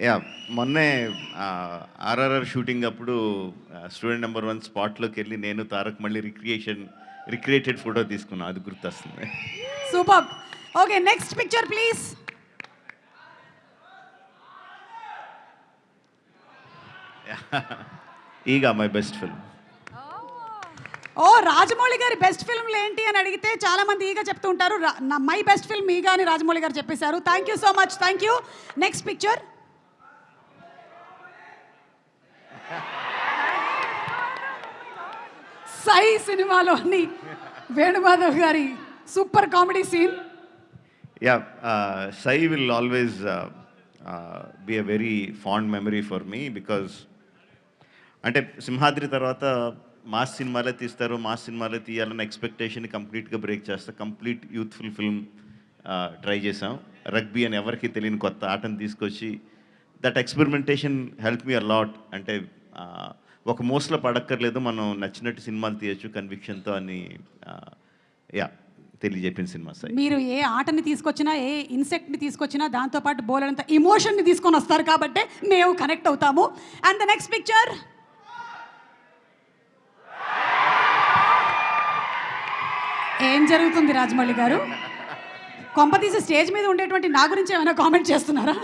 Yeah మొన్నే RRR shooting అప్పుడు student number 1 స్పాట్లోకి వెళ్ళి నేను తారక్ మళ్ళీ రిక్రియేటెడ్ ఫోటో తీసుకున్నాను. అది గుర్తొస్తుంది. Super. Okay, next picture please. Eega my best film. Oh, Rajamouli గారి బెస్ట్ ఫిల్మ్లు ఏంటి అని అడిగితే చాలా మంది ఈగా చెప్తూ ఉంటారు. మై బెస్ట్ ఫిల్మ్ ఈగా అని రాజమౌళి గారు చెప్పేశారు. Thank you so much. Thank you. Next picture. Sye సినిమాలోని వేణుమాధవ్ గారి super comedy scene. Yeah Sye will always be a very fond memory for me. Because అంటే సింహాద్రి తర్వాత మాస్ సినిమాలే తీస్తారు, మాస్ సినిమాలే తీయాలన్న ఎక్స్పెక్టేషన్ కంప్లీట్గా బ్రేక్ చేస్తా. కంప్లీట్ యూత్ఫుల్ ఫిల్మ్ ట్రై చేసాం. రగ్బీ అని ఎవరికి తెలియని కొత్త ఆటను తీసుకొచ్చి that experimentation help me a lot. అంటే ఒక మోస్ట్లో పడక్కర్లేదు, మనం నచ్చినట్టు సినిమాలు తీయచ్చు కన్విక్షన్తో అని తెలియజెప్పిన సినిమా సార్. మీరు ఏ ఆటని తీసుకొచ్చినా, ఏ ఇన్సెక్ట్ని తీసుకొచ్చినా దాంతోపాటు బోలెడంత ఇమోషన్ని తీసుకొని వస్తారు కాబట్టి మేము కనెక్ట్ అవుతాము. And the next picture. ఏం జరుగుతుంది రాజమౌళి గారు? కొంపతీసి స్టేజ్ మీద ఉండేటువంటి నా గురించి ఏమైనా కామెంట్ చేస్తున్నారా?